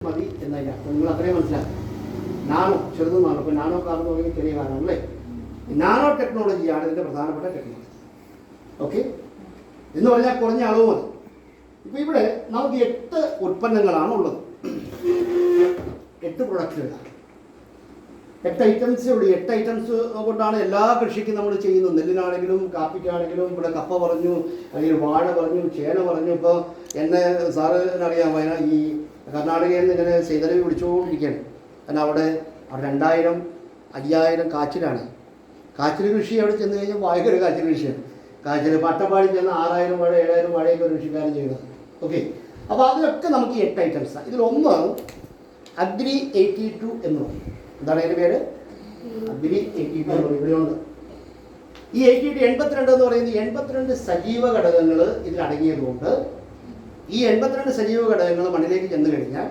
മതി എന്നതിൻ്റെ അർത്ഥം നിങ്ങൾ അത്രയും മനസ്സിലാക്കുക. നാനോ ചെറുതെന്നാണ്. ഇപ്പോൾ നാനോ കാർ എന്ന് പറയുന്നത് ചെറിയ കാറാണ് അല്ലേ. നാനോ ടെക്നോളജിയാണ് ഇതിൻ്റെ പ്രധാനപ്പെട്ട ടെക്നോളജി. ഓക്കെ, എന്ന് പറഞ്ഞാൽ കുറഞ്ഞ അളവ് മതി. ഇപ്പോൾ ഇവിടെ നമുക്ക് 8 ഉൽപ്പന്നങ്ങളാണ് ഉള്ളത്, 8 പ്രൊഡക്റ്റുകളാണ്, 8 ഐറ്റംസേ ഉള്ളൂ. 8 ഐറ്റംസ് കൊണ്ടാണ് എല്ലാ കൃഷിക്കും നമ്മൾ ചെയ്യുന്നത്. നെല്ലിനാണെങ്കിലും കാപ്പിക്കാണെങ്കിലും. ഇവിടെ കപ്പ പറഞ്ഞു, അല്ലെങ്കിൽ വാഴ പറഞ്ഞു, ചേന പറഞ്ഞു. ഇപ്പോൾ എന്നെ സാറിനറിയാം, ഈ കർണാടകയിൽ നിന്ന് ഇങ്ങനെ സൈതലവി വിളിച്ചുകൊണ്ടിരിക്കുകയാണ്. കാരണം അവിടെ 2000 5000 കാച്ചിലാണ്. കാച്ചിൽ കൃഷി അവിടെ ചെന്ന് കഴിഞ്ഞാൽ ഭയങ്കര കാച്ചിൽ കൃഷിയാണ്. കാച്ചിൽ പട്ടപ്പാടി ചെന്ന് 6000 വാഴ 7000 വാഴയൊക്കെ ഒരു കൃഷിക്കാരൻ ചെയ്യുന്നത്. ഓക്കെ, അപ്പോൾ അതിലൊക്കെ നമുക്ക് 8 ഐറ്റംസാണ്. ഇതിലൊന്ന് അഗ്രി 82 എന്ന് പറയും. എന്താണ് അതിൻ്റെ പേര്? അഗ്രി 82 എന്ന് പറയും. ഇവിടെയുണ്ട് ഈ 82 എന്ന് പറയുന്നത് 82 സജീവ ഘടകങ്ങൾ ഇതിലടങ്ങിയതുകൊണ്ട് ഈ 82 സജീവ ഘടകങ്ങൾ മണ്ണിലേക്ക് ചെന്ന് കഴിഞ്ഞാൽ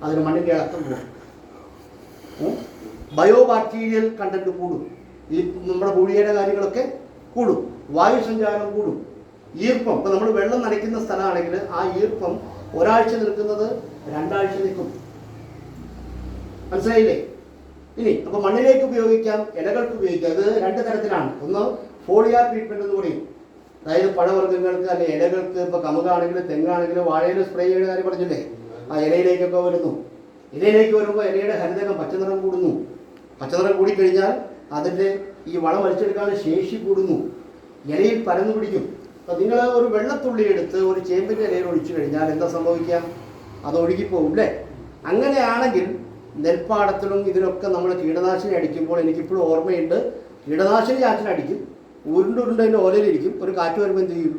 അതിന് മണ്ണിൻ്റെ ഇളക്കം കൂടും, ബയോ ബാക്ടീരിയൽ കണ്ടന്റ് കൂടും, ഈ നമ്മുടെ ഭൂമിയുടെ കാര്യങ്ങളൊക്കെ കൂടും, വായു സഞ്ചാരം കൂടും, ഈർപ്പം. ഇപ്പം നമ്മൾ വെള്ളം നനയ്ക്കുന്ന സ്ഥലമാണെങ്കിൽ ആ ഈർപ്പം ഒരാഴ്ച നിൽക്കുന്നത് 2 ആഴ്ച നിൽക്കും. മനസ്സിലായില്ലേ? ഇനി അപ്പോൾ മണ്ണിലേക്ക് ഉപയോഗിക്കാം, ഇലകൾക്ക് ഉപയോഗിക്കാം. ഇത് 2 തരത്തിലാണ്. ഒന്ന് ഫോളിയാർ ട്രീറ്റ്മെൻറ്റ് എന്ന് പറയും. അതായത് പഴവർഗ്ഗങ്ങൾക്ക് അല്ലെങ്കിൽ ഇലകൾക്ക്. ഇപ്പോൾ കമുകാണെങ്കിലും തെങ്ങാണെങ്കിലും വാഴയിൽ സ്പ്രേ ചെയ്യുന്ന കാര്യം പറഞ്ഞില്ലേ, ആ ഇലയിലേക്കൊക്കെ വരുന്നു. ഇലയിലേക്ക് വരുമ്പോൾ ഇലയുടെ ഹരിതകം പച്ചനിറം കൂടുന്നു. പച്ചനിറം കൂടിക്കഴിഞ്ഞാൽ അതിൻ്റെ ഈ വളം വലിച്ചെടുക്കാനുള്ള ശേഷി കൂടുന്നു, ഇലയിൽ പരന്നു പിടിക്കും. അപ്പോൾ നിങ്ങൾ ഒരു വെള്ളത്തുള്ളി എടുത്ത് ഒരു ചേമ്പിൻ്റെ ഇലയിൽ ഒഴിച്ചു കഴിഞ്ഞാൽ എന്താ സംഭവിക്കുക? അത് ഒഴുകിപ്പോകും അല്ലേ. അങ്ങനെയാണെങ്കിൽ നെൽപ്പാടത്തിലും ഇതിലൊക്കെ നമ്മൾ കീടനാശിനി അടിക്കുമ്പോൾ എനിക്കിപ്പോഴും ഓർമ്മയുണ്ട്, കീടനാശിനി ചാച്ചിനടിക്കും, ഉരുണ്ടുരുണ്ടതിൻ്റെ ഓലയിലിരിക്കും. ഒരു കാറ്റ് വരുമ്പോൾ എന്ത് ചെയ്യും?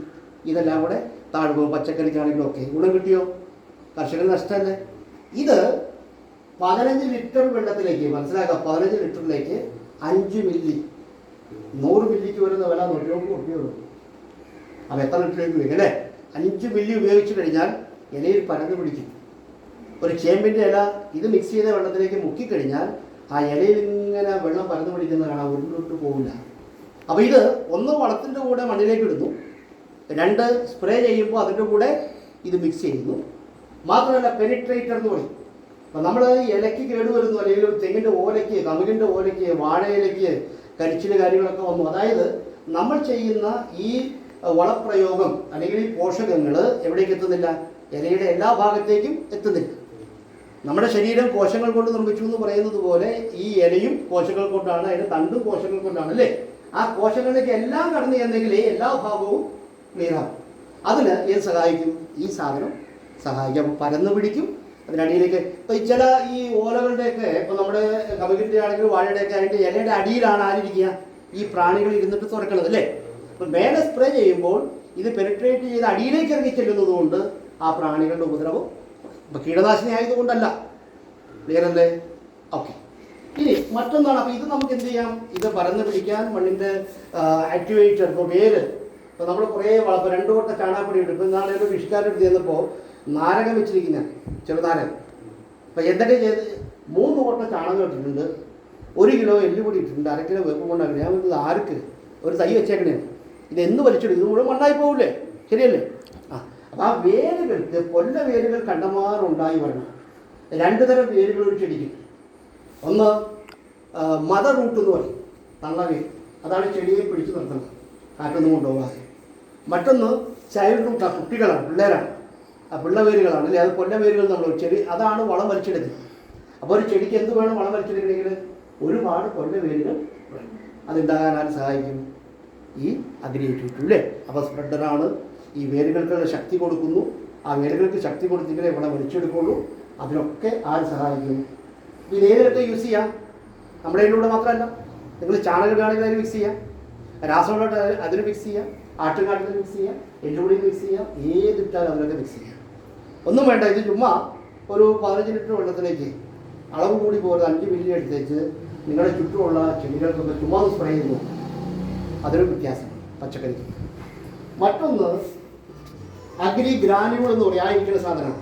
ഇതെല്ലാം കൂടെ താഴ്പോകും. പച്ചക്കറിക്കാണെങ്കിലും ഒക്കെ ഗുണം കിട്ടിയോ? കർഷകന് നഷ്ടമല്ലേ? ഇത് 15 ലിറ്റർ വെള്ളത്തിലേക്ക്, മനസ്സിലാക്കുക, 15 ലിറ്ററിലേക്ക് 5 മില്ലി, 100 മില്ലിക്ക് വരുന്ന വില 100 രൂപയുള്ളൂ. അപ്പോൾ എത്ര ലിറ്ററിലേക്ക് വരും അല്ലേ? 5 മില്ലി ഉപയോഗിച്ച് കഴിഞ്ഞാൽ ഇലയിൽ പരന്നു പിടിക്കും. ഒരു ചേമ്പിൻ്റെ ഇല ഇത് മിക്സ് ചെയ്ത വെള്ളത്തിലേക്ക് മുക്കിക്കഴിഞ്ഞാൽ ആ ഇലയിൽ ഇങ്ങനെ വെള്ളം പരന്നു പിടിക്കുന്നത് കാണാൻ ഉരുണ്ടിട്ട് പോകില്ല. അപ്പോൾ ഇത് ഒന്ന് വളത്തിൻ്റെ കൂടെ മണ്ണിലേക്ക് ഇടുന്നു, 2 സ്പ്രേ ചെയ്യുമ്പോൾ അതിൻ്റെ കൂടെ ഇത് മിക്സ് ചെയ്യുന്നു. മാത്രമല്ല പെനിട്രേറ്റർ എന്ന് പറയും. അപ്പോൾ നമ്മൾ ഇലയ്ക്ക് കേടുവരുന്നു, അല്ലെങ്കിൽ തെങ്ങിൻ്റെ ഓലയ്ക്ക്, കമുകിൻ്റെ ഓലയ്ക്ക്, വാഴയിലയ്ക്ക് കരിച്ചിൽ കാര്യങ്ങളൊക്കെ വന്നു. അതായത് നമ്മൾ ചെയ്യുന്ന ഈ വളപ്രയോഗം അല്ലെങ്കിൽ ഈ പോഷകങ്ങൾ എവിടേക്ക് എത്തുന്നില്ല? ഇലയുടെ എല്ലാ ഭാഗത്തേക്കും എത്തുന്നില്ല. നമ്മുടെ ശരീരം കോശങ്ങൾ കൊണ്ട് നിർമ്മിച്ചു എന്ന് പറയുന്നത് പോലെ ഈ ഇലയും കോശങ്ങൾ കൊണ്ടാണ്, അതിൻ്റെ തണ്ടും കോശങ്ങൾ കൊണ്ടാണ് അല്ലേ. ആ കോശങ്ങളിലേക്ക് എല്ലാം കടന്നു ചെന്നെങ്കിൽ എല്ലാ ഭാഗവും ക്ലിയറാകും. അതിന് ഏത് സഹായിക്കും? ഈ സാധനം സഹായിക്കും. പരന്നു പിടിക്കും അതിനടിയിലേക്ക്. ഇപ്പോൾ ചില ഈ ഓലകളുടെയൊക്കെ, ഇപ്പോൾ നമ്മുടെ കമുകിൻ്റെ ആണെങ്കിലും വാഴയുടെയൊക്കെ അതിൻ്റെ ഇലയുടെ അടിയിലാണ് ആരിരിക്കുക? ഈ പ്രാണികൾ ഇരുന്നിട്ട് തുറക്കണത് അല്ലേ. അപ്പോൾ മേലെ സ്പ്രേ ചെയ്യുമ്പോൾ ഇത് പെനിട്രേറ്റ് ചെയ്ത് അടിയിലേക്ക് ഇറങ്ങി ചെല്ലുന്നത് കൊണ്ട് ആ പ്രാണികളുടെ ഉപദ്രവം. ഇപ്പോൾ കീടനാശിനി ആയതുകൊണ്ടല്ല. ക്ലിയർ അല്ലേ? ഓക്കെ. ഇനി മറ്റൊന്നാണ്. അപ്പോൾ ഇത് നമുക്ക് എന്ത് ചെയ്യാം? ഇത് പരന്ന് പിടിക്കാൻ മണ്ണിൻ്റെ ആക്ടിവേറ്റർ. ഇപ്പോൾ വേര്, ഇപ്പോൾ നമ്മൾ കുറേ 2 കൊട്ട ചാണകപ്പൊടി ഇട്ടു. ഇപ്പോൾ നാളെ ഒരു കൃഷിക്കാരെടുത്ത് ചെന്നപ്പോൾ നാരകം വെച്ചിരിക്കുന്ന ചെറുനാരകം. അപ്പോൾ എന്തൊക്കെ ചെയ്ത് 3 കൊട്ട ചാണകം ഇട്ടിട്ടുണ്ട്, 1 കിലോ എല്ലുപൊടി ഇട്ടിട്ടുണ്ട്, 1/2 കിലോ വേപ്പ് കൊണ്ടാണ്. ഞാൻ ഇത് ആർക്ക് ഒരു തൈ വെച്ചേക്കണേ? ഇത് എന്ന് വലിച്ചിടും? ഇത് മുഴുവൻ മണ്ണായി പോകില്ലേ? ശരിയല്ലേ? അപ്പോൾ ആ വേരുകൾക്ക്, കൊല്ല വേരുകൾ കണ്ടമാറുണ്ടായി വരണം. 2 തരം വേരുകൾ ഒരു ചെടിക്ക്. ഒന്ന് മദർ റൂട്ട് എന്ന് പറയും, തള്ളവേര്. അതാണ് ചെടിയെ പിടിച്ചു നിർത്തുന്നത്, കാറ്റൊന്നും കൊണ്ടുപോകാതെ. മറ്റൊന്ന് ചൈൽഡ് റൂട്ട്, ആ കുട്ടികളാണ്, പിള്ളേരാണ്, ആ പിള്ളവേരുകളാണ് അല്ലേ. അത് കൊല്ല വേരുകൾ നമ്മൾ ചെടി, അതാണ് വളം വലിച്ചെടുക്കുന്നത്. അപ്പോൾ ഒരു ചെടിക്ക് എന്ത് വേണം വളം വലിച്ചെടുക്കണമെങ്കിൽ? ഒരുപാട് കൊല്ല വേരുകൾ അതുണ്ടാകാൻ ആരും സഹായിക്കും? ഈ അഗ്രി 82 അല്ലേ. അപ്പോൾ സ്പ്രെഡറാണ്, ഈ വേരുകൾക്ക് ശക്തി കൊടുക്കുന്നു. ആ വേരുകൾക്ക് ശക്തി കൊടുത്തെങ്കിലേ ഇവിടെ വലിച്ചെടുക്കുള്ളൂ. അതിനൊക്കെ ആര് സഹായിക്കും? ഇത് ഏതിലൊക്കെ യൂസ് ചെയ്യാം? നമ്മുടെ ഇതിലൂടെ മാത്രമല്ല, നിങ്ങൾ ചാണകമാണെങ്കിൽ അതിന് മിക്സ് ചെയ്യാം, രാസവളമായിട്ട് അതിന് മിക്സ് ചെയ്യാം, ആട്ടുകാട്ടിൽ മിക്സ് ചെയ്യാം, എല്ലുപൊടി മിക്സ് ചെയ്യാം, ഏതിട്ടാലും അതിലൊക്കെ മിക്സ് ചെയ്യാം. ഒന്നും വേണ്ട. ഇത് ചുമ്മാ ഒരു 15 ലിറ്റർ വെള്ളത്തിലേക്ക് അളവ് കൂടി പോകുന്നത് 5 മില്ലി എടുത്തേച്ച് നിങ്ങളുടെ ചുറ്റുമുള്ള ചെടികൾക്കൊക്കെ ചുമ്മാ സ്പ്രേ ചെയ്യുന്നു. അതൊരു വ്യത്യാസം പച്ചക്കറിക്ക്. മറ്റൊന്ന് അഗ്രി ഗ്രാനുകൾ എന്ന് പറയും, ആ ഇരിക്കുന്ന സാധനമാണ്.